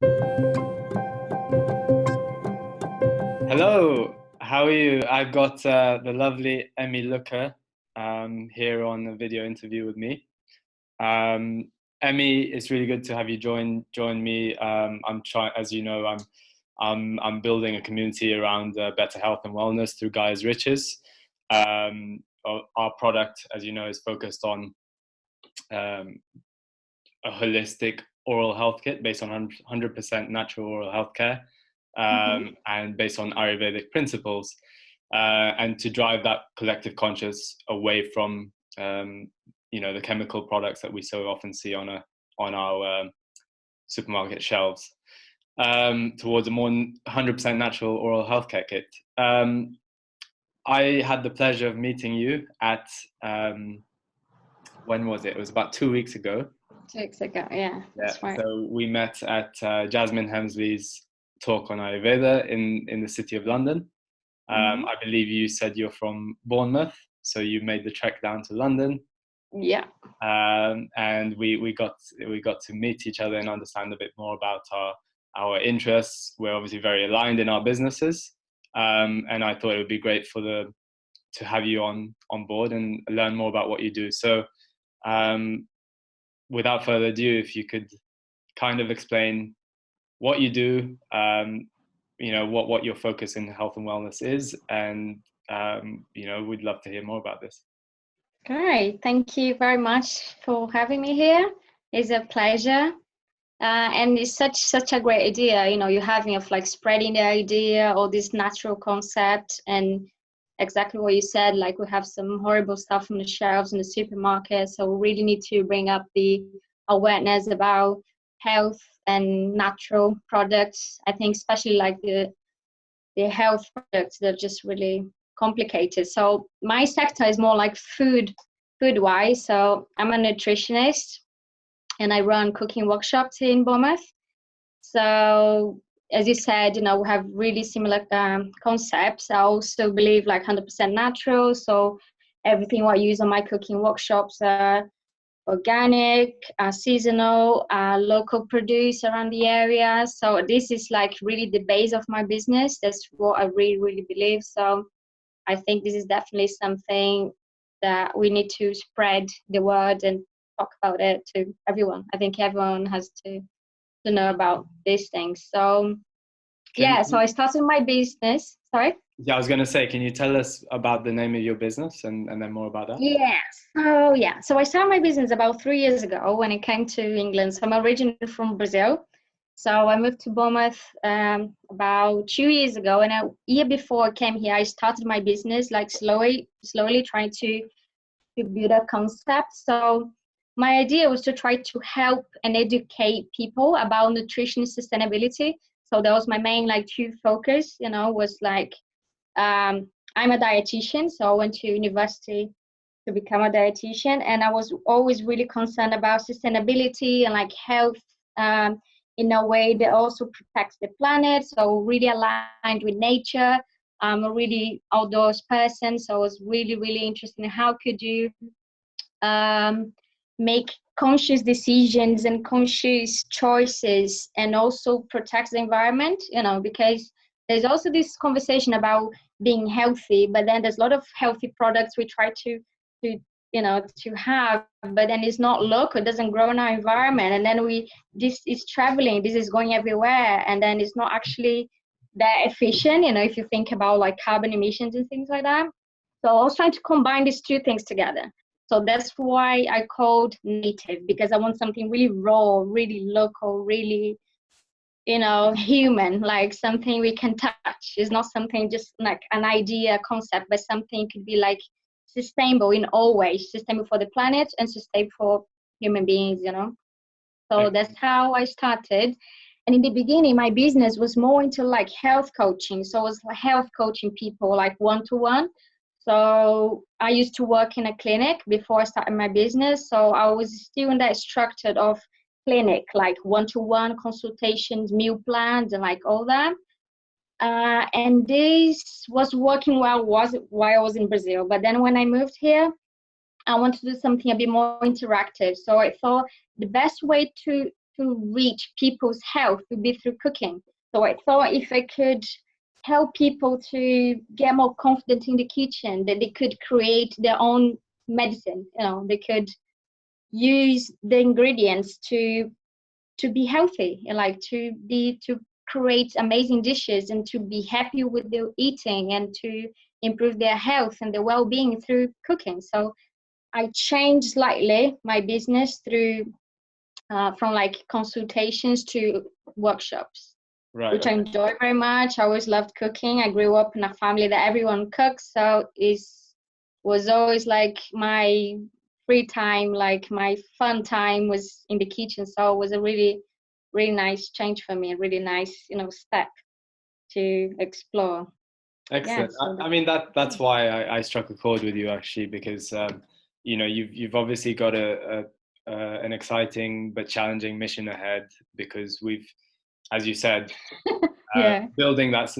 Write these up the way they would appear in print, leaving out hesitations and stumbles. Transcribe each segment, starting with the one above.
Hello, how are you? I've got the lovely Emi Looker here on a video interview with me. Um, Emi, it's really good to have you join me. I'm trying, as you know, I'm building a community around better health and wellness through Gaia's Riches. Our product, as you know, is focused on um, a holistic oral health kit based on 100% natural oral health care, and based on Ayurvedic principles, and to drive that collective conscious away from the chemical products that we so often see on our supermarket shelves, towards a more 100% natural oral healthcare kit. I had the pleasure of meeting you at when was it? It was about 2 weeks ago. 2 weeks ago, yeah, that's right. So we met at Jasmine Hemsley's talk on Ayurveda in the city of London. I believe you said you're from Bournemouth, so you made the trek down to London. Yeah. And we got to meet each other and understand a bit more about our interests. We're obviously very aligned in our businesses, and I thought it would be great to have you on board and learn more about what you do. So, without further ado, if you could kind of explain what you do, what your focus in health and wellness is, and we'd love to hear more about this. Great, thank you very much for having me here. It's a pleasure, and it's such a great idea. You're having of like spreading the idea, all this natural concept, and exactly what you said. Like we have some horrible stuff on the shelves in the supermarket, so we really need to bring up the awareness about health and natural products. I think especially like the health products, they're just really complicated. So my sector is more like food wise. So I'm a nutritionist and I run cooking workshops in Bournemouth. So as you said, we have really similar concepts. I also believe like 100% natural. So everything what I use on my cooking workshops are organic, seasonal, local produce around the area. So this is like really the base of my business. That's what I really, really believe. So I think this is definitely something that we need to spread the word and talk about it to everyone. I think everyone has to know about these things. So so I started my business. Sorry? Yeah, I was going to say, can you tell us about the name of your business and then more about that? Yes. So I started my business about 3 years ago when I came to England. So I'm originally from Brazil. So I moved to Bournemouth about 2 years ago. And a year before I came here, I started my business, like slowly trying to build a concept. So my idea was to try to help and educate people about nutrition and sustainability. So that was my main like true focus, was like, I'm a dietitian. So I went to university to become a dietitian. And I was always really concerned about sustainability and like health in a way that also protects the planet. So really aligned with nature. I'm a really outdoors person. So I was really, really interested in how could you make conscious decisions and conscious choices and also protect the environment, because there's also this conversation about being healthy, but then there's a lot of healthy products we try to have, but then it's not local, it doesn't grow in our environment, and then this is traveling, this is going everywhere, and then it's not actually that efficient, if you think about like carbon emissions and things like that. So I was trying to combine these two things together. So that's why I called native, because I want something really raw, really local, really, human, like something we can touch. It's not something just like an idea, concept, but something could be like sustainable in all ways, sustainable for the planet and sustainable for human beings, So that's how I started. And in the beginning, my business was more into like health coaching. So it was like health coaching people like one-to-one. So I used to work in a clinic before I started my business. So I was still in that structure of clinic, like one-to-one consultations, meal plans, and like all that. And this was working well while I was in Brazil. But then when I moved here, I wanted to do something a bit more interactive. So I thought the best way to to reach people's health would be through cooking. So I thought if I could help people to get more confident in the kitchen, that they could create their own medicine. They could use the ingredients to be healthy, and like to create amazing dishes and to be happy with their eating and to improve their health and their well-being through cooking. So I changed slightly my business through from like consultations to workshops, Right. which Okay. I enjoy very much. I always loved cooking. I grew up in a family that everyone cooks, so it was always like my free time, like my fun time was in the kitchen. So it was a really, really nice change for me, a really nice, step to explore. Excellent. Yeah, so I mean, that's why I struck a chord with you, actually, because you've obviously got an exciting but challenging mission ahead, because we've, as you said, yeah, building that,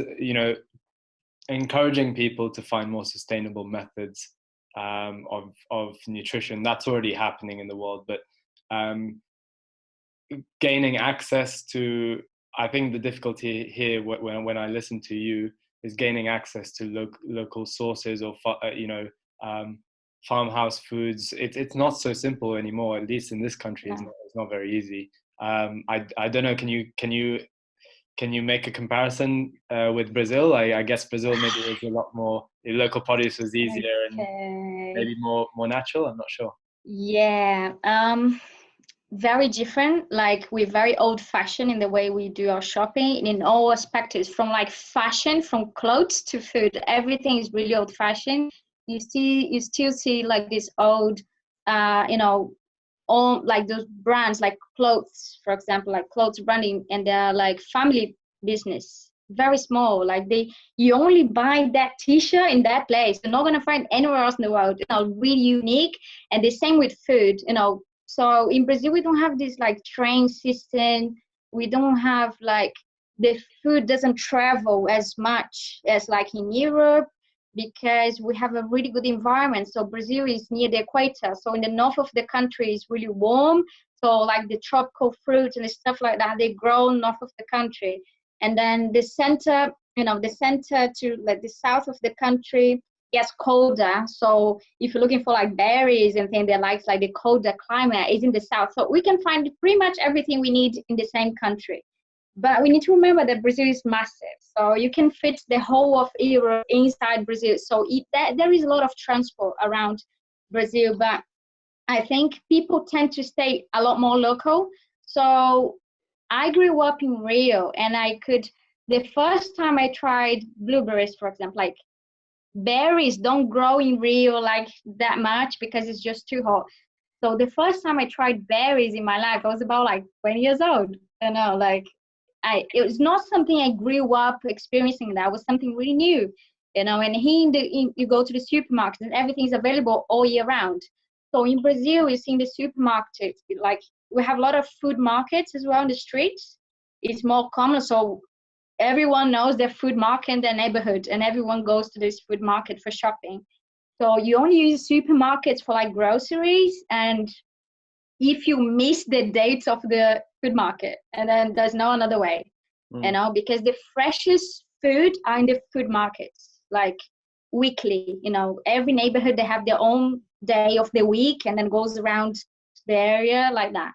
encouraging people to find more sustainable methods of nutrition. That's already happening in the world, but gaining access to, I think the difficulty here when I listen to you is gaining access to local sources or um, farmhouse foods. It's not so simple anymore, at least in this country. yeah. It's not very easy. I don't know, can you make a comparison with Brazil? I guess Brazil maybe is a lot more, the local produce was easier and Okay. maybe more natural. I'm not sure. Yeah. Very different. Like we're very old fashioned in the way we do our shopping in all aspects, from like fashion, from clothes to food. Everything is really old fashioned. You still see like this old, all like those brands like clothes, for example, like clothes branding, and they're like family business, very small. Like you only buy that t-shirt in that place. You're not gonna find anywhere else in the world. Really unique. And the same with food. So in Brazil, we don't have this like train system. We don't have like the food doesn't travel as much as like in Europe, because we have a really good environment. So Brazil is near the equator. So in the north of the country is really warm. So like the tropical fruits and stuff like that, they grow north of the country. And then the center to like the south of the country gets colder. So if you're looking for like berries and things that like the colder climate is in the south. So we can find pretty much everything we need in the same country. But we need to remember that Brazil is massive. So you can fit the whole of Europe inside Brazil. So there is a lot of transport around Brazil. But I think people tend to stay a lot more local. So I grew up in Rio, and the first time I tried blueberries, for example, like berries don't grow in Rio like that much because it's just too hot. So the first time I tried berries in my life, I was about like 20 years old. Like it was not something I grew up experiencing. That was something really new. And here you go to the supermarket and everything's available all year round. So in Brazil, you see in the supermarkets, like we have a lot of food markets as well in the streets. It's more common. So everyone knows their food market in their neighborhood, and everyone goes to this food market for shopping. So you only use supermarkets for like groceries, and if you miss the dates of the food market, and then there's no another way, because the freshest food are in the food markets, like weekly. Every neighborhood, they have their own day of the week, and then goes around the area like that.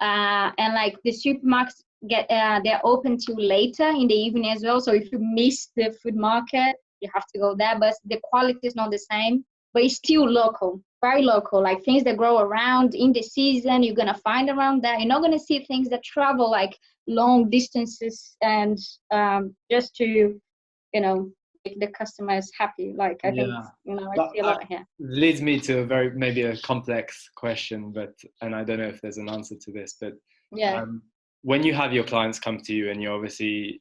And like the supermarkets they're open till later in the evening as well. So if you miss the food market, you have to go there, but the quality is not the same. But it's still local, very local, like things that grow around in the season, you're gonna find around that. You're not gonna see things that travel like long distances and just to, make the customers happy. Like I think, Yeah. I That see a lot here. leads me to maybe a complex question, and I don't know if there's an answer to this, but Yeah. um, when you have your clients come to you and you obviously,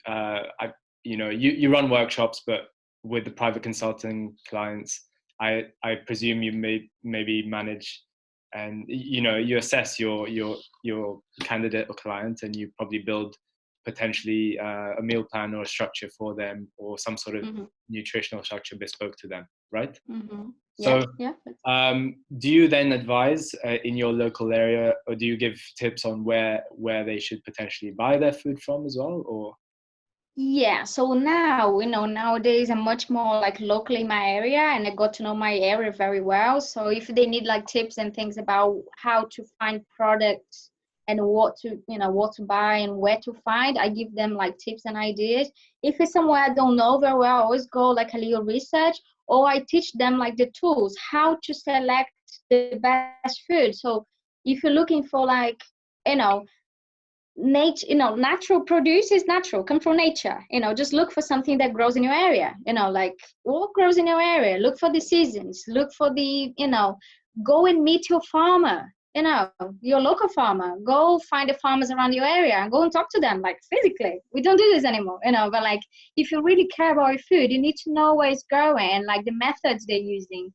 you run workshops, but with the private consulting clients, I presume you maybe manage, and you assess your candidate or client, and you probably build potentially a meal plan or a structure for them, or some sort of nutritional structure bespoke to them, right? Yeah, So yeah. do you then advise in your local area, or do you give tips on where they should potentially buy their food from as well, or? Yeah, so now, nowadays I'm much more like local in my area, and I got to know my area very well. So if they need like tips and things about how to find products and what to buy and where to find, I give them like tips and ideas. If it's somewhere I don't know very well, I always go like a little research, or I teach them like the tools, how to select the best food. So if you're looking for like, you know, natural produce is natural, come from nature. Just look for something that grows in your area. Like what grows in your area, look for the seasons, look for the, go and meet your farmer, your local farmer. Go find the farmers around your area and go and talk to them, like physically. We don't do this anymore, but like if you really care about your food, you need to know where it's growing and like the methods they're using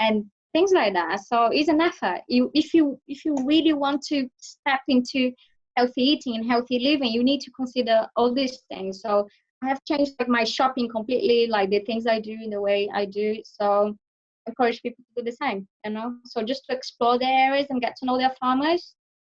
and things like that. So it's an effort. If you really want to step into healthy eating and healthy living, you need to consider all these things. So I have changed like my shopping completely, like the things I do in the way I do. So I encourage people to do the same, so just to explore the areas and get to know their farmers.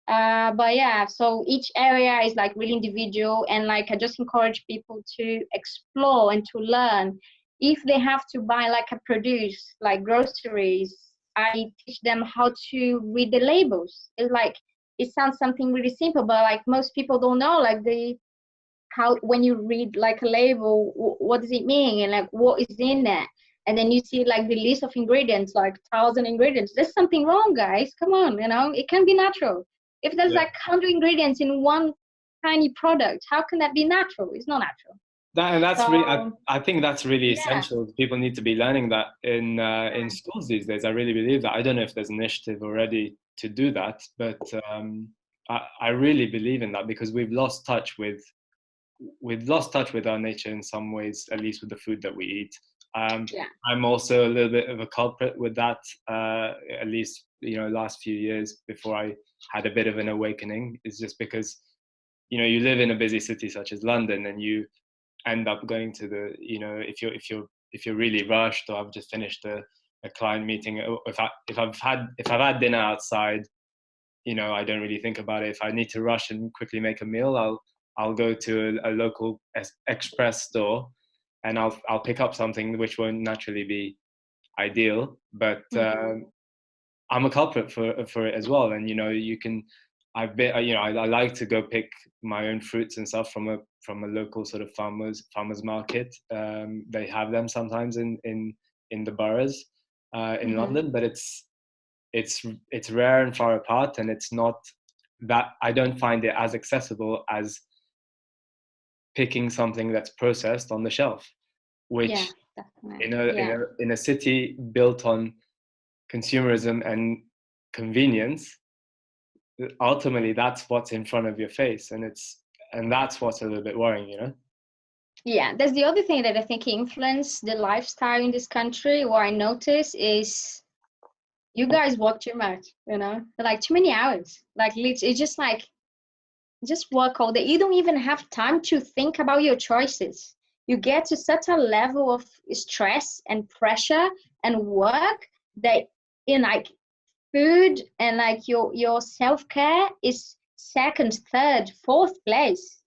But yeah, so each area is like really individual, and like I just encourage people to explore and to learn. If they have to buy like a produce, like groceries, I teach them how to read the labels. It's like, it sounds something really simple, but like most people don't know, like how when you read like a label, what does it mean and like what is in it, and then you see like the list of ingredients, like 1,000 ingredients. There's something wrong, guys. Come on, it can be natural. If there's like 100 ingredients in one tiny product, how can that be natural? It's not natural. That's So, really, I think that's really yeah. essential. People need to be learning that in schools these days. I really believe that. I don't know if there's an initiative already to do that, but I really believe in that, because we've lost touch with our nature in some ways, at least with the food that we eat. I'm also a little bit of a culprit with that, at least last few years before I had a bit of an awakening. It's just because you live in a busy city such as London, and you end up going to the, if you're really rushed, or I've just finished a client meeting, or if I've had dinner outside, I don't really think about it. If I need to rush and quickly make a meal, I'll go to a local express store, and I'll pick up something which won't naturally be ideal, but I'm a culprit for it as well. And you can, I've been, I like to go pick my own fruits and stuff from a local sort of farmers market. They have them sometimes in the boroughs in London, but it's rare and far apart, and it's not that, I don't find it as accessible as picking something that's processed on the shelf, which in a city built on consumerism and convenience, ultimately that's what's in front of your face, and that's what's a little bit worrying. Yeah, that's the other thing that I think influence the lifestyle in this country. What I notice is you guys work too much, like too many hours. Like it's just like, just work all day. You don't even have time to think about your choices. You get to such a level of stress and pressure and work that in like food and like your self-care is second, third, fourth place.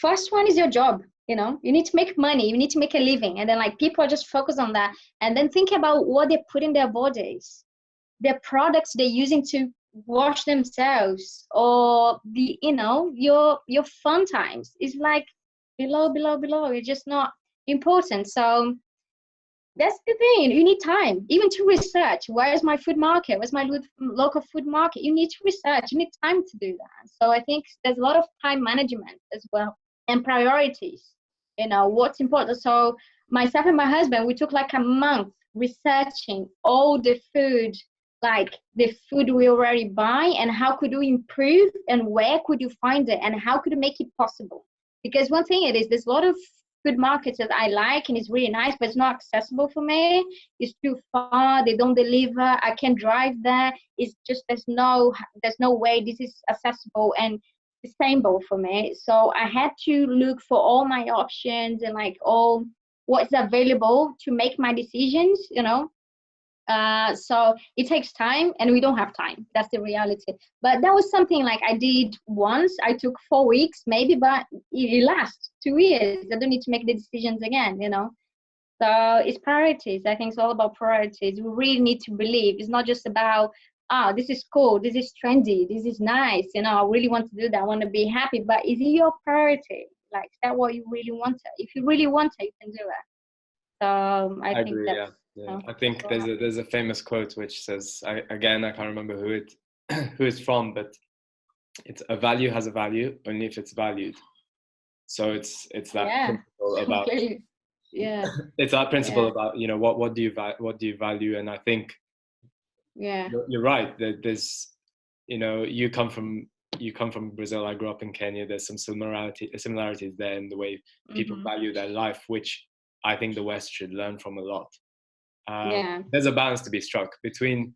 First one is your job. You need to make money, you need to make a living, and then like people are just focused on that, and then think about what they put in their bodies, the products they're using to wash themselves, or the your fun times is like below. It's just not important. So that's the thing. You need time even to research, where's my food market, where's my local food market. You need to research, you need time to do that. So I think there's a lot of time management as well, and priorities, what's important. So myself and my husband, we took like a month researching all the food, like the food we already buy, and how could we improve, and where could you find it, and how could you make it possible. Because one thing it is, there's a lot of food markets that I like and it's really nice, but it's not accessible for me. It's too far, they don't deliver, I can't drive there. It's just there's no way this is accessible. And sustainable for me. So I had to look for all my options and like all what's available to make my decisions, you know. So it takes time and we don't have time. That's the reality. But that was something like I did once. I took 4 weeks maybe, but it lasts 2 years. I don't need to make the decisions again, you know. So it's priorities. I think it's all about priorities. We really need to believe. It's not just about, oh, this is cool, this is trendy, this is nice, you know, I really want to do that, I want to be happy. But is it your priority? Like, is that what you really want it? If you really want it, you can do it. So I I think agree. that's, Yeah, yeah. I that's think what happened. there's a famous quote which says, again, I can't remember who it who it's from, but it's a value has a value only if it's valued. So it's that Yeah, principle about completely. Yeah, it's that principle yeah, about what do you value, and I think yeah. you're right. There's you come from Brazil. I grew up in Kenya. There's some similarities there in the way people Mm-hmm. value their life, which I think the West should learn from a lot. Yeah. There's a balance to be struck between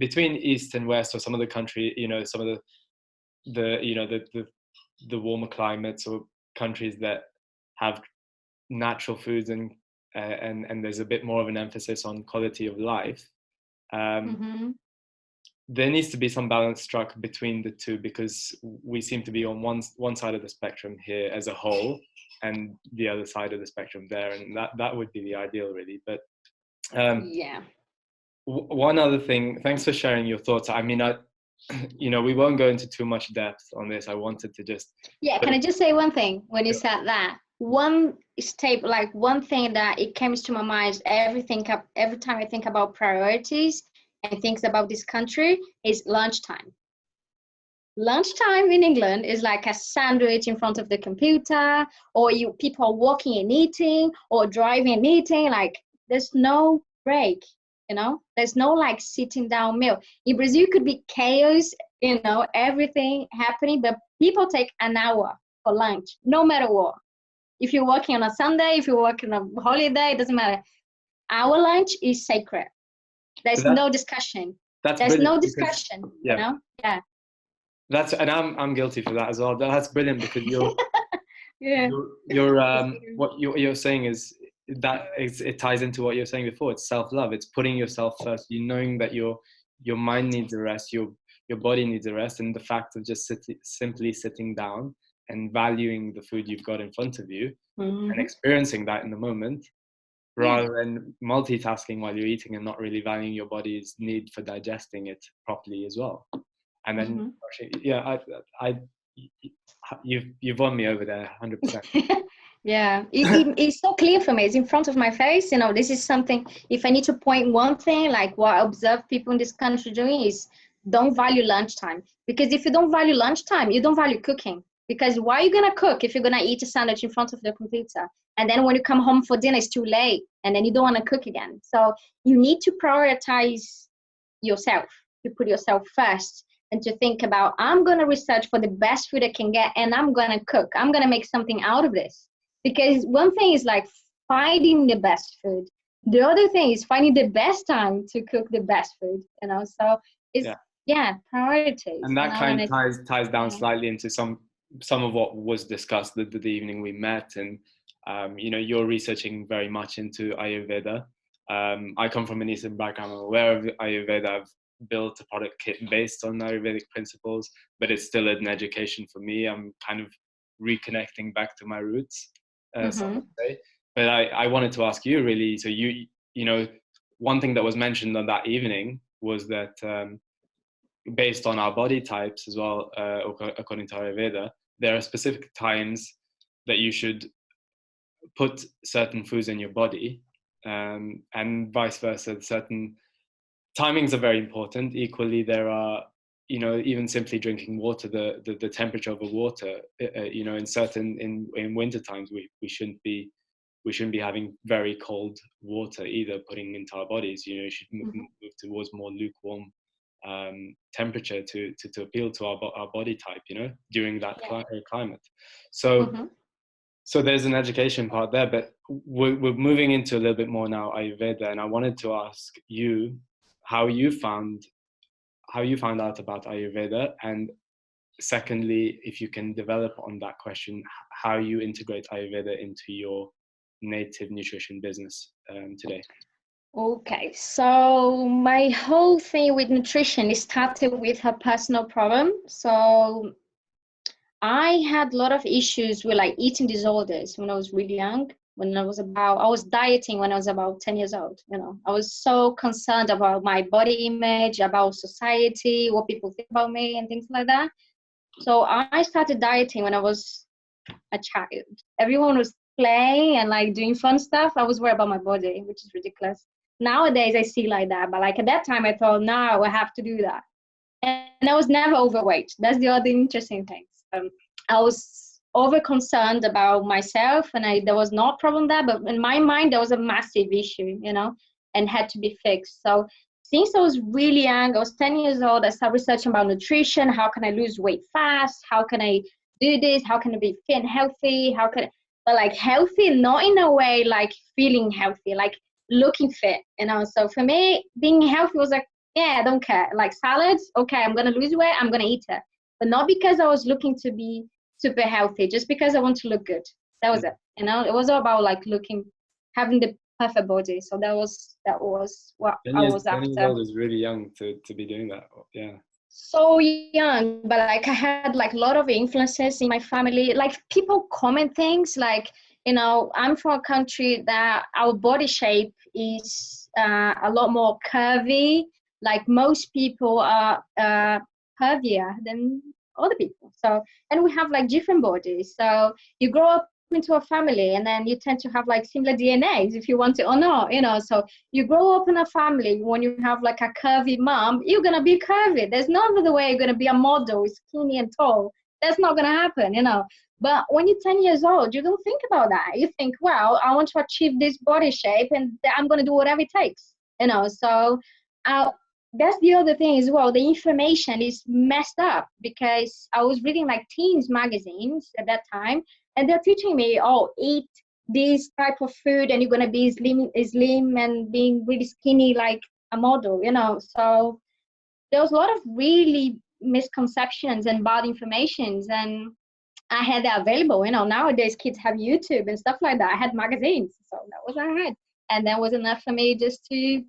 East and West, or some of the country, some of the warmer climates, or countries that have natural foods, and there's a bit more of an emphasis on quality of life. Um, Mm-hmm. there needs to be some balance struck between the two, because we seem to be on one side of the spectrum here as a whole, and the other side of the spectrum there, and that would be the ideal, really. But um, Yeah. one other thing, thanks for sharing your thoughts. I mean, we won't go into too much depth on this. I wanted to just Yeah, put can I it. just say one thing when you said that? One step, like one thing that it comes to my mind every time I think about priorities and things about this country is lunchtime. Lunchtime in England is like a sandwich in front of the computer, or you people walking and eating, or driving and eating. Like there's no break, you know. There's no like sitting down meal. In Brazil, could be chaos, you know, everything happening, but people take an hour for lunch, no matter what. If you're working on a Sunday, if you're working on a holiday, it doesn't matter. Our lunch is sacred. But There's no discussion. that's There's brilliant, no because discussion, you yeah, know. Yeah. and I'm guilty for that as well. That's brilliant, because Yeah. you're It's good. what you're saying is that it ties into what you're saying before. It's self-love. It's putting yourself first. You knowing that your mind needs a rest, your body needs a rest, and the fact of just simply sitting down and valuing the food you've got in front of you, and Mm-hmm. experiencing that in the moment, Yeah. rather than multitasking while you're eating and not really valuing your body's need for digesting it properly as well. And then, Mm-hmm. yeah, I you've won me over there, 100%. Yeah, it's so clear for me. It's in front of my face. You know, this is something, if I need to point one thing, like what I observe people in this country doing is don't value lunchtime. Because if you don't value lunchtime, you don't value cooking. Because why are you going to cook if you're going to eat a sandwich in front of the computer? And then when you come home for dinner, it's too late. And then you don't want to cook again. So you need to prioritize yourself, to put yourself first, and to think about, I'm going to research for the best food I can get, and I'm going to cook. I'm going to make something out of this. Because one thing is like finding the best food. The other thing is finding the best time to cook the best food, you know. So it's, Yeah, yeah, priorities, and you that know, and kind of it's, ties down yeah. slightly into some of what was discussed the evening we met. And you're researching very much into Ayurveda. I come from an Eastern background. I'm aware of Ayurveda. I've built a product kit based on Ayurvedic principles, but it's still an education for me. I'm kind of reconnecting back to my roots, some Mm-hmm. would say. But I wanted to ask you, really. So you know, one thing that was mentioned on that evening was that based on our body types as well, according to Ayurveda, there are specific times that you should put certain foods in your body, and vice versa. Certain timings are very important. Equally, there are, even simply drinking water, the temperature of the water, in winter times, we shouldn't be having very cold water either, putting into our bodies. You should Mm-hmm. move towards more lukewarm temperature to appeal to our body type, during that Yeah. climate. So Mm-hmm. so there's an education part there, but we're moving into a little bit more now Ayurveda, and I wanted to ask you how you found out about Ayurveda, and secondly, if you can develop on that question, how you integrate Ayurveda into your native nutrition business today. Okay, so my whole thing with nutrition is started with a personal problem. So I had a lot of issues with like eating disorders when I was really young. I was dieting when I was about 10 years old. I was so concerned about my body image, about society, what people think about me and things like that. So I started dieting when I was a child. Everyone was playing and like doing fun stuff. I was worried about my body, which is ridiculous. Nowadays I see like that, but like at that time I thought, no, I have to do that. And I was never overweight. That's the other interesting thing. I was over concerned about myself, and there was no problem there, but in my mind there was a massive issue, and had to be fixed. So since I was really young, I was 10 years old, I started researching about nutrition. How can I lose weight fast? How can I do this? How can I be fit and healthy? But like healthy, not in a way like feeling healthy, like looking fit, So for me, being healthy was like, yeah, I don't care. Like salads, okay, I'm going to lose weight, I'm going to eat it. But not because I was looking to be super healthy, just because I want to look good. That was it. It was all about like having the perfect body. So that was what I was 10 years after. old is really young to be doing that. Yeah. So young, but like I had like a lot of influences in my family. Like people comment things like, I'm from a country that our body shape is a lot more curvy. Like most people are curvier than other people. So, and we have like different bodies. So you grow up into a family and then you tend to have like similar DNAs if you want it or not, So you grow up in a family, when you have like a curvy mom, you're going to be curvy. There's no other way you're going to be a model, skinny and tall. That's not going to happen, But when you're 10 years old, you don't think about that. You think, well, I want to achieve this body shape and I'm going to do whatever it takes, So that's the other thing as well. The information is messed up because I was reading like teens magazines at that time, and they're teaching me, eat this type of food and you're going to be slim and being really skinny like a model, So there was a lot of really misconceptions and bad informations, and I had that available. Nowadays kids have YouTube and stuff like that. I had magazines, so that was what I had, and that was enough for me just to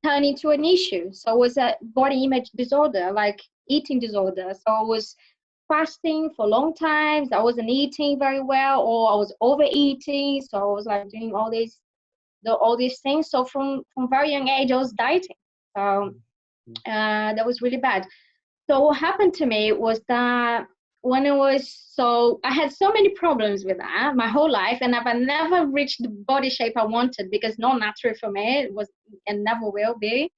turn into an issue. So it was a body image disorder, like eating disorder. So I was fasting for long times. I wasn't eating very well, or I was overeating. So I was like doing all these things. So from very young age, I was dieting. So that was really bad. So what happened to me was that I had so many problems with that my whole life, and I've never reached the body shape I wanted because not natural for me. It was and never will be.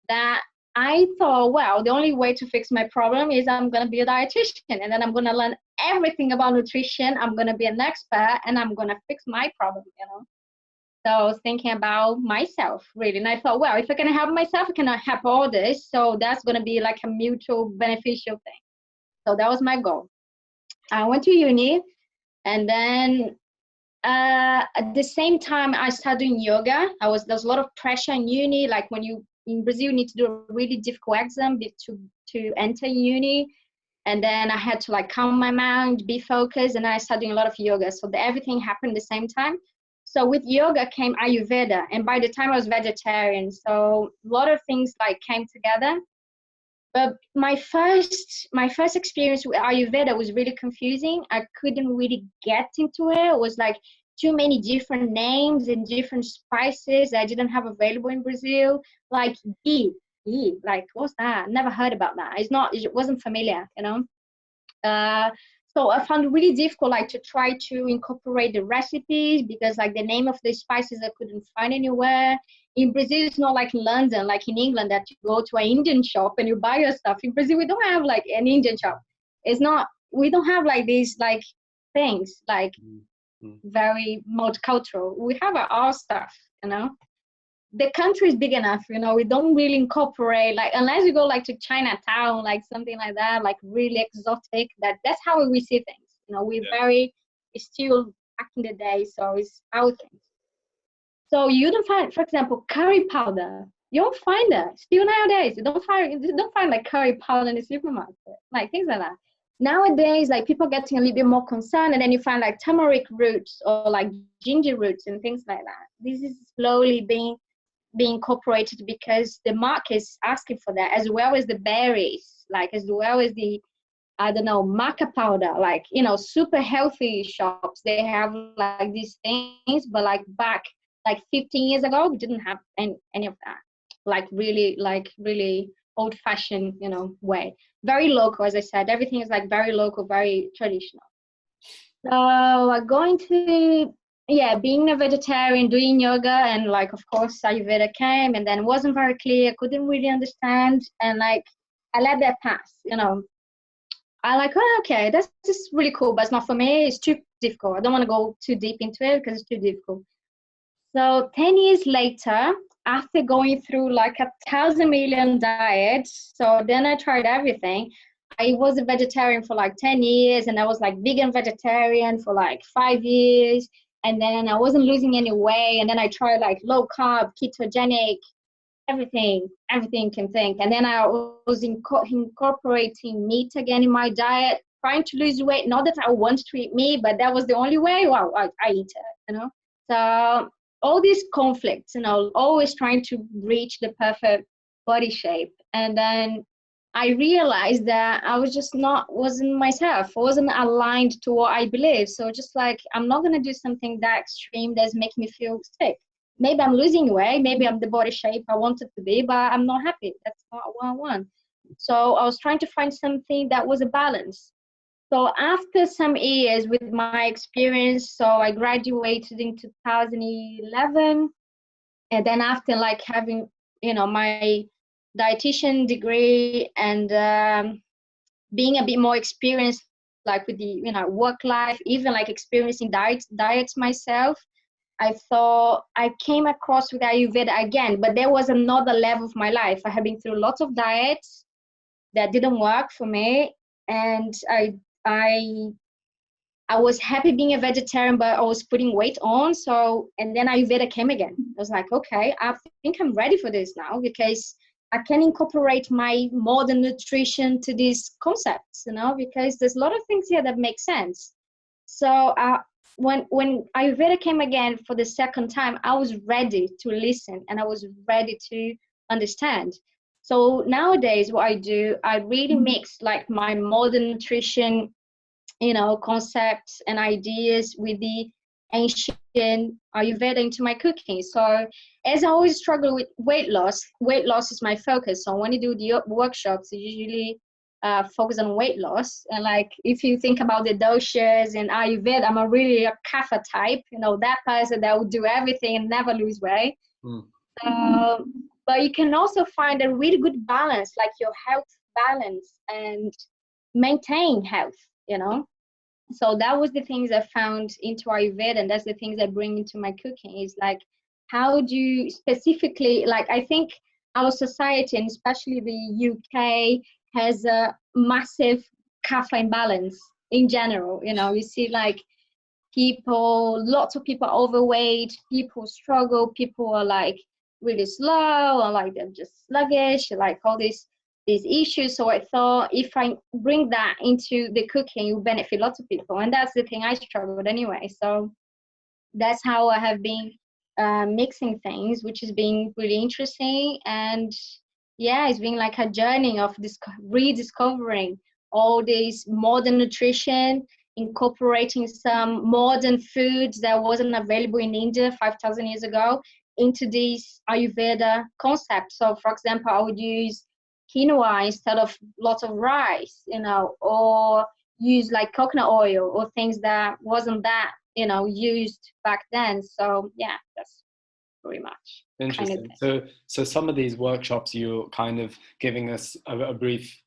That I thought, well, the only way to fix my problem is I'm going to be a dietitian, and then I'm going to learn everything about nutrition. I'm going to be an expert, and I'm going to fix my problem, So I was thinking about myself, really. And I thought, well, if I can help myself, I can help others. So that's going to be like a mutual beneficial thing. So that was my goal. I went to uni, and then at the same time I started doing yoga. There's a lot of pressure in uni. Like when you in Brazil, you need to do a really difficult exam to enter uni. And then I had to like calm my mind, be focused, and I started doing a lot of yoga. So everything happened at the same time. So with yoga came Ayurveda, and by the time I was vegetarian, so a lot of things like came together. But my first experience with Ayurveda was really confusing. I couldn't really get into it. It was like too many different names and different spices I didn't have available in Brazil. Like ghee, like what's that? Never heard about that. It wasn't familiar, So I found it really difficult, like to try to incorporate the recipes because like the name of the spices I couldn't find anywhere. In Brazil, it's not like in London, like in England, that you go to an Indian shop and you buy your stuff. In Brazil, we don't have like an Indian shop. We don't have like these like things, like very multicultural. We have our stuff, The country is big enough, we don't really incorporate, like, unless you go like to Chinatown, like something like that, like really exotic, that's how we see things, it's still back in the day, so it's our thing. So you don't find, for example, curry powder. You don't find that. Still nowadays, you don't find like curry powder in the supermarket, like things like that. Nowadays, like people are getting a little bit more concerned, and then you find like turmeric roots or like ginger roots and things like that. This is slowly being incorporated because the market is asking for that, as well as the berries, like as well as the, I don't know, maca powder, like, you know, super healthy shops. They have like these things, but like back like 15 years ago, we didn't have any of that. Like really old fashioned, you know, way. Very local, as I said, everything is like very local, very traditional. So I'm going to, yeah, being a vegetarian, doing yoga, and like, of course, Ayurveda came, and then it wasn't very clear, couldn't really understand, and like, I let that pass, you know. I like, oh, okay, that's just really cool, but it's not for me. It's too difficult. I don't want to go too deep into it because it's too difficult. So 10 years later, after going through like 1,000,000,000 diets, so then I tried everything. I was a vegetarian for like 10 years, and I was like vegan vegetarian for like 5 years. And then I wasn't losing any weight. And then I tried like low carb, ketogenic, everything you can think. And then I was incorporating meat again in my diet, trying to lose weight. Not that I want to eat meat, but that was the only way. Well, I eat it, you know. So all these conflicts, you know, always trying to reach the perfect body shape. And then I realized that I was just wasn't myself, wasn't aligned to what I believe. So just like, I'm not going to do something that extreme that's making me feel sick. Maybe I'm losing weight, maybe I'm the body shape I wanted to be, but I'm not happy. That's not what I want. So I was trying to find something that was a balance. So after some years with my experience, so I graduated in 2011, and then after like having, you know, my dietitian degree and being a bit more experienced, like with the, you know, work life, even like experiencing diets myself, I thought I came across with Ayurveda again, but there was another level of my life. I had been through lots of diets that didn't work for me, and I I was happy being a vegetarian, but I was putting weight on. So, and then Ayurveda came again. I was like, okay, I think I'm ready for this now, because I can incorporate my modern nutrition to these concepts, you know, because there's a lot of things here that make sense. So when Ayurveda came again for the second time, I was ready to listen, and I was ready to understand. So nowadays, what I do, I really mix like my modern nutrition, you know, concepts and ideas with the ancient Ayurveda into my cooking. So as I always struggle with weight loss is my focus. So when you do the workshops, you usually focus on weight loss. And like, if you think about the doshas and Ayurveda, I'm really a kapha type, you know, that person that will do everything and never lose weight. But you can also find a really good balance, like your health balance, and maintain health, you know. So that was the things I found into Ayurveda, and that's the things I bring into my cooking, is like, how do you specifically, like, I think our society, and especially the UK, has a massive kapha imbalance in general. You know, you see like lots of people are overweight, people struggle, people are like really slow, or like they're just sluggish, like all these issues. So I thought if I bring that into the cooking, it will benefit lots of people. And that's the thing I struggle with anyway. So that's how I have been mixing things, which has been really interesting. And yeah, it's been like a journey of rediscovering all this modern nutrition, incorporating some modern foods that wasn't available in India 5,000 years ago into these Ayurveda concepts. So for example, I would use quinoa instead of lots of rice, you know, or use like coconut oil or things that wasn't that, you know, used back then. So yeah, that's pretty much. Interesting. So some of these workshops, you're kind of giving us a brief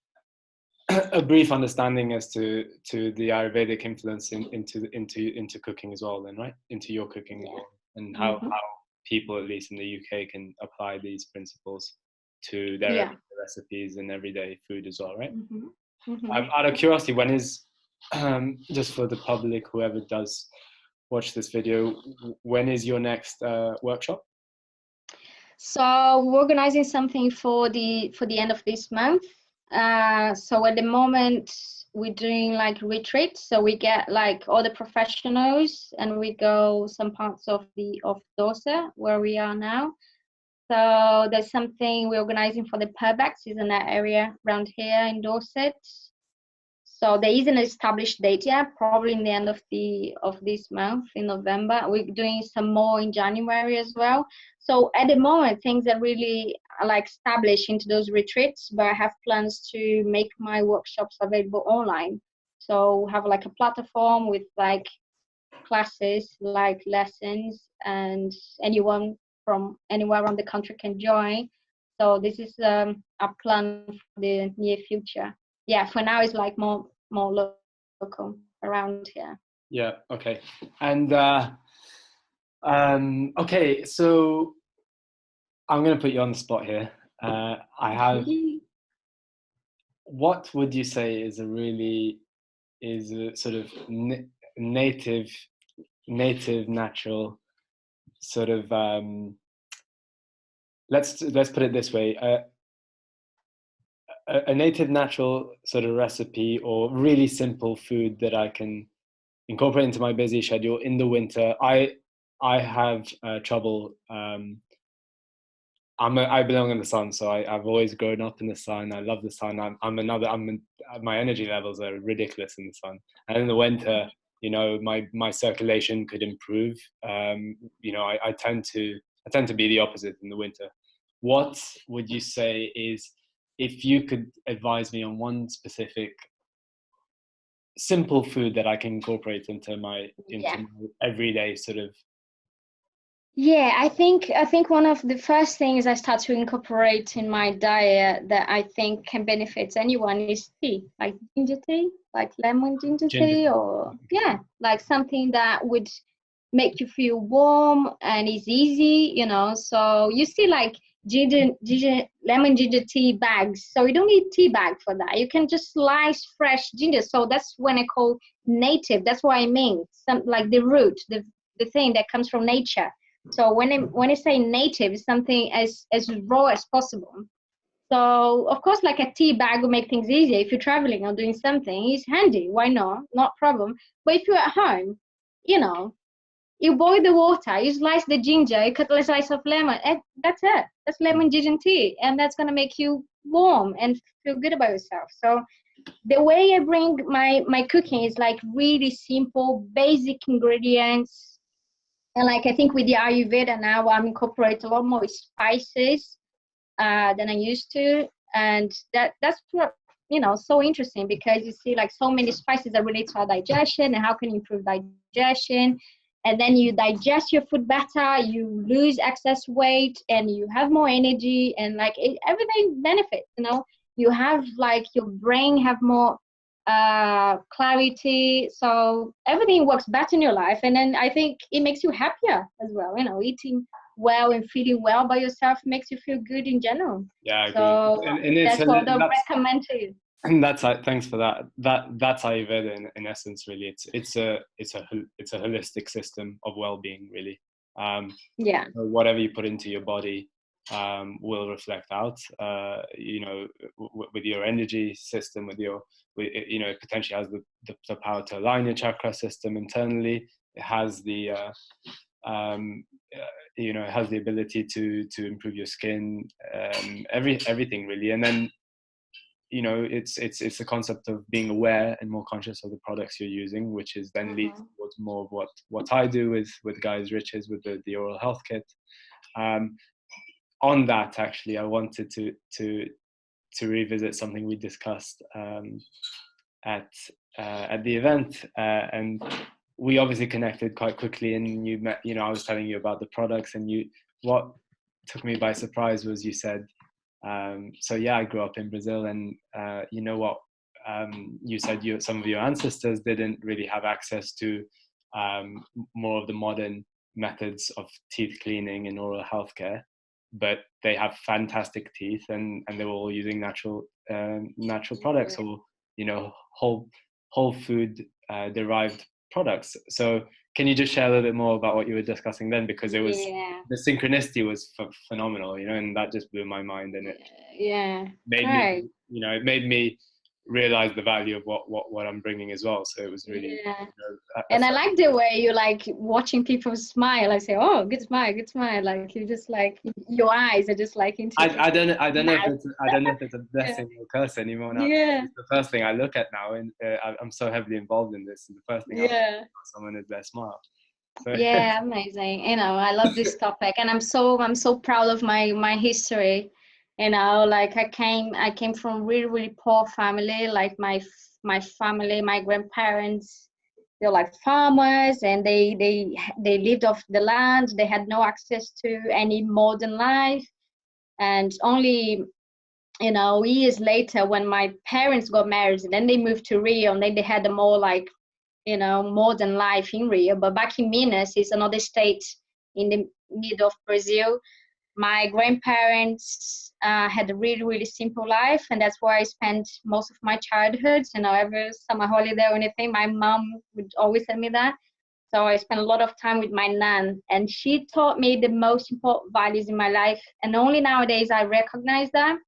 understanding as to the Ayurvedic influence into cooking as well, then, right? Into your cooking as well, and how people, at least in the UK, can apply these principles to their everyday recipes and everyday food as well, right? Out of curiosity, when is, just for the public, whoever does watch this video, when is your next workshop? So we're organizing something for the end of this month. So at the moment we're doing like retreats. So we get like all the professionals and we go some parts of Dorset where we are now. So there's something we're organizing for the Purbacks, is in that area around here in Dorset. So there is an established date yet, probably in the end of this month in November. We're doing some more in January as well. So at the moment, things are really like established into those retreats, but I have plans to make my workshops available online. So have like a platform with like classes, like lessons, and anyone from anywhere around the country can join. So this is a plan for the near future. Yeah, for now it's like more local around here. Yeah. Okay. And okay, so I'm going to put you on the spot here. I have. What would you say is a sort of native natural sort of let's put it this way, a native natural sort of recipe or really simple food that I can incorporate into my busy schedule in the winter. I have trouble. I belong in the sun, so I've always grown up in the sun. I love the sun. My energy levels are ridiculous in the sun, and in the winter, you know, my circulation could improve. You know, I tend to be the opposite in the winter. What would you say is, if you could advise me on one specific simple food that I can incorporate into my everyday sort of. Yeah, I think one of the first things I start to incorporate in my diet that I think can benefit anyone is tea, like ginger tea, like lemon ginger tea, or yeah, like something that would make you feel warm and is easy, you know. So you see like lemon ginger tea bags. So you don't need tea bag for that. You can just slice fresh ginger. So that's when I call native. That's what I mean. Some like the root, the thing that comes from nature. So when I say native, it's something as raw as possible. So of course, like a tea bag will make things easier. If you're traveling or doing something, it's handy. Why not? Not problem. But if you're at home, you know, you boil the water, you slice the ginger, you cut a slice of lemon, and that's it. That's lemon ginger tea, and that's gonna make you warm and feel good about yourself. So the way I bring my cooking is like really simple, basic ingredients. And like I think with the Ayurveda now, I'm incorporating a lot more spices than I used to, and that's what, you know, so interesting, because you see like so many spices that relate to our digestion and how can you improve digestion, and then you digest your food better, you lose excess weight, and you have more energy, and like everything benefits. You know, you have like your brain have more clarity, so everything works better in your life, and then I think it makes you happier as well. You know, eating well and feeling well by yourself makes you feel good in general. Yeah, I agree. So And that's what I recommend to you. and that's thanks for that. That's Ayurveda in essence. Really, it's a holistic system of well-being. Really, Yeah. so whatever you put into your body will reflect out. You know, with your energy system, you know, it potentially has the power to align your chakra system internally. It has the um, you know, it has the ability to improve your skin, everything really. And then, you know, it's the concept of being aware and more conscious of the products you're using, which is then leads towards more of what I do with Guys Riches, with the oral health kit. On that, actually, I wanted to revisit something we discussed at the event, and we obviously connected quite quickly. And you know, I was telling you about the products, and what took me by surprise was you said, so yeah, I grew up in Brazil, and you know what, you said some of your ancestors didn't really have access to more of the modern methods of teeth cleaning and oral health care, but they have fantastic teeth, and they were all using natural products, or you know, whole food derived products. So can you just share a little bit more about what you were discussing then? Because it was, Yeah. the synchronicity was phenomenal, you know, and that just blew my mind, and it Yeah. made me, Right. you know, it made me realize the value of what I'm bringing as well. So it was really, Yeah. you know, And I like the way you like watching people smile. I say, oh, good smile, good smile. Like you just like your eyes are just like into I don't know if nice. it's I don't know if it's a Yeah. blessing or curse anymore now. Yeah. It's the first thing I look at now, and I'm so heavily involved in this. And the first thing I look Yeah. at someone is their smile. So Yeah, amazing. You know, I love this topic, and I'm so proud of my history. You know, like I came from really poor family. Like my family, my grandparents, they're like farmers, and they lived off the land. They had no access to any modern life, and only years later when my parents got married, and then they moved to Rio, and then they had a more like modern life in Rio. But back in Minas, it's another state in the middle of Brazil. My grandparents had a really simple life, and that's where I spent most of my childhood. Every summer holiday or anything, my mom would always tell me that. So I spent a lot of time with my nan, and she taught me the most important values in my life. And only nowadays I recognize that,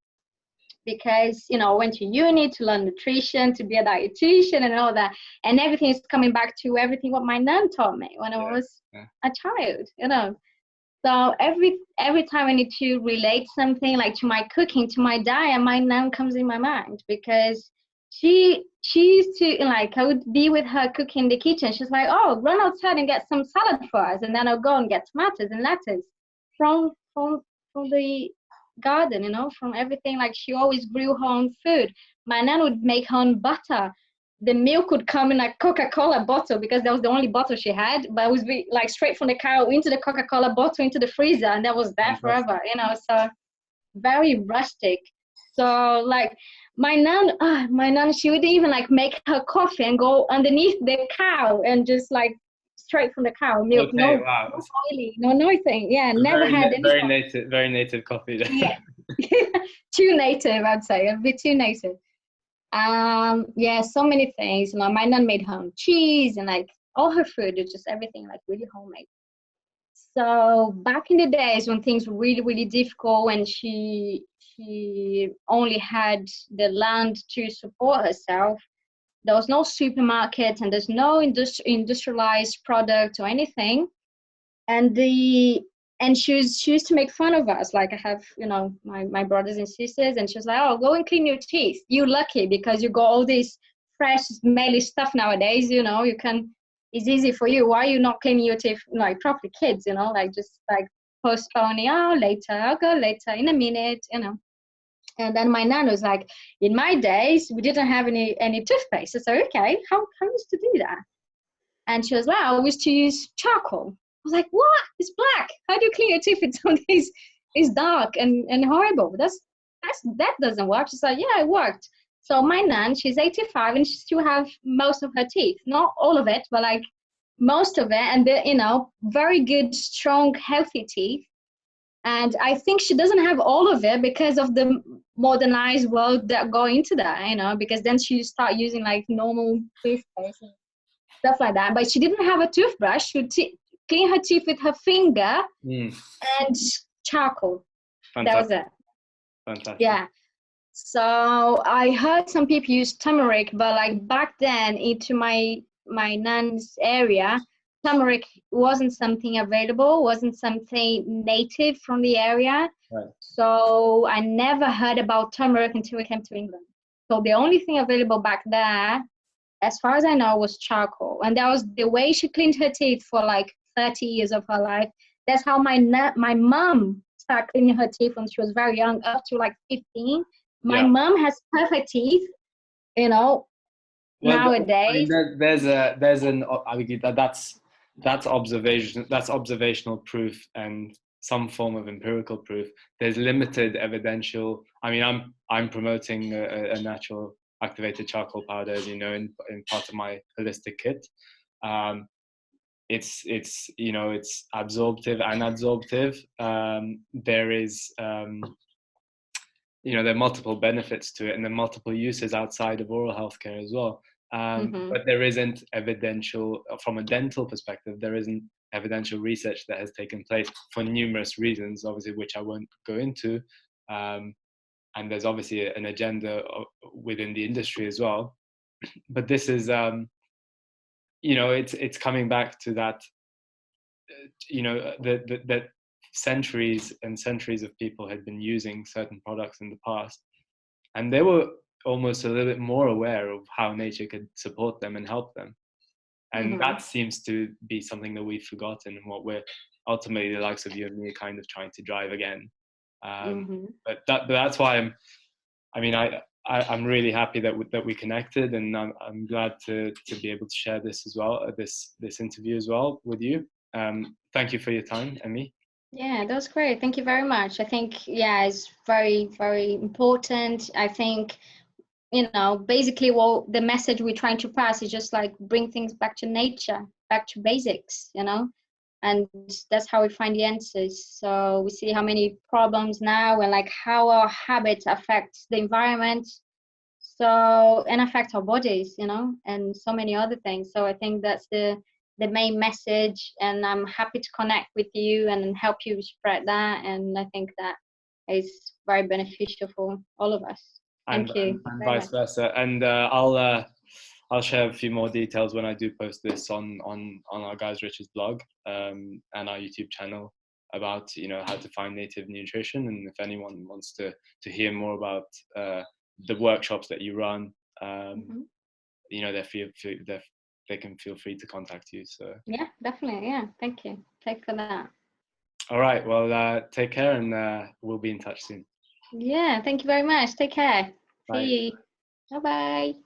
because I went to uni to learn nutrition, to be a dietitian and all that, and everything is coming back to everything what my nan taught me when I was a child. So every time I need to relate something like to my cooking, to my diet, my nan comes in my mind, because she used to, like, I would be with her cooking in the kitchen. She's like, oh, run outside and get some salad for us, and then I'll go and get tomatoes and lettuce from the garden, from everything. Like, she always grew her own food. My nan would make her own butter. The milk would come in a Coca-Cola bottle, because that was the only bottle she had, but it was like straight from the cow into the Coca-Cola bottle into the freezer, and that was there forever. So very rustic. So like my nan, she would even like make her coffee and go underneath the cow and just like straight from the cow milk. okay, No, wow, no oily, no nothing. Yeah, never had any. very native coffee. Yeah. Too native, I'd say, a bit too native. Yeah, so many things. My nan made her own cheese, and like all her food is just everything like really homemade. So back in the days when things were really difficult, and she only had the land to support herself, there was no supermarket, and there's no industrialized product or anything. And she used to make fun of us. Like, I have my brothers and sisters, and she was like, oh, go and clean your teeth, you lucky, because you got all this fresh smelly stuff nowadays. You can, it's easy for you. Why are you not cleaning your teeth like properly, kids? Like, just like postponing, oh, later, I'll go later in a minute. And then my nan was like, in my days we didn't have any toothpaste. So okay, how used to do that? And she was like, I used to use charcoal. I was like, what? It's black. How do you clean your teeth? It's dark and horrible. That doesn't work. She's like, yeah, it worked. So my nan, she's 85, and she still have most of her teeth. Not all of it, but like most of it. And very good, strong, healthy teeth. And I think she doesn't have all of it because of the modernized world that go into that, because then she start using like normal toothpaste and stuff like that. But she didn't have a toothbrush. She would clean her teeth with her finger and charcoal. Fantastic. That was it. Fantastic. Yeah. So I heard some people use turmeric, but like back then into my nan's area, turmeric wasn't something available, wasn't something native from the area. Right. So I never heard about turmeric until we came to England. So the only thing available back there, as far as I know, was charcoal. And that was the way she cleaned her teeth for like 30 years of her life. That's how my mom started cleaning her teeth when she was very young, up to like 15. My mom has perfect teeth, well, nowadays. That's observational proof and some form of empirical proof. There's limited evidential. I mean, I'm promoting a natural activated charcoal powder, as you know, in part of my holistic kit. It's absorptive and adsorptive. There is there are multiple benefits to it, and there are multiple uses outside of oral healthcare as well. But there isn't evidential, from a dental perspective, there isn't evidential research that has taken place for numerous reasons, obviously, which I won't go into. And there's obviously an agenda within the industry as well. But this is, it's coming back to that, that centuries and centuries of people had been using certain products in the past, and they were almost a little bit more aware of how nature could support them and help them. And that seems to be something that we've forgotten, and what we're ultimately, the likes of you and me, kind of trying to drive again. But that's why I'm really happy that we connected, and I'm glad to be able to share this as well, this interview as well with you. Thank you for your time, Emi. Yeah, that was great. Thank you very much. I think, yeah, it's very, very important. I think, basically what the message we're trying to pass is just like bring things back to nature, back to basics, and that's how we find the answers. So we see how many problems now, and like how our habits affect the environment, and affect our bodies, and so many other things. So I think that's the main message, and I'm happy to connect with you and help you spread that. And I think that is very beneficial for all of us. Thank you. And vice versa. And I'll share a few more details when I do post this on our Guys Rich's blog, and our YouTube channel, about how to find native nutrition. And if anyone wants to hear more about the workshops that you run, they can feel free to contact you. So yeah, definitely. Yeah, thank you. Thanks for that. All right. Well, take care, and we'll be in touch soon. Yeah, thank you very much. Take care. Bye. See you. Bye-bye.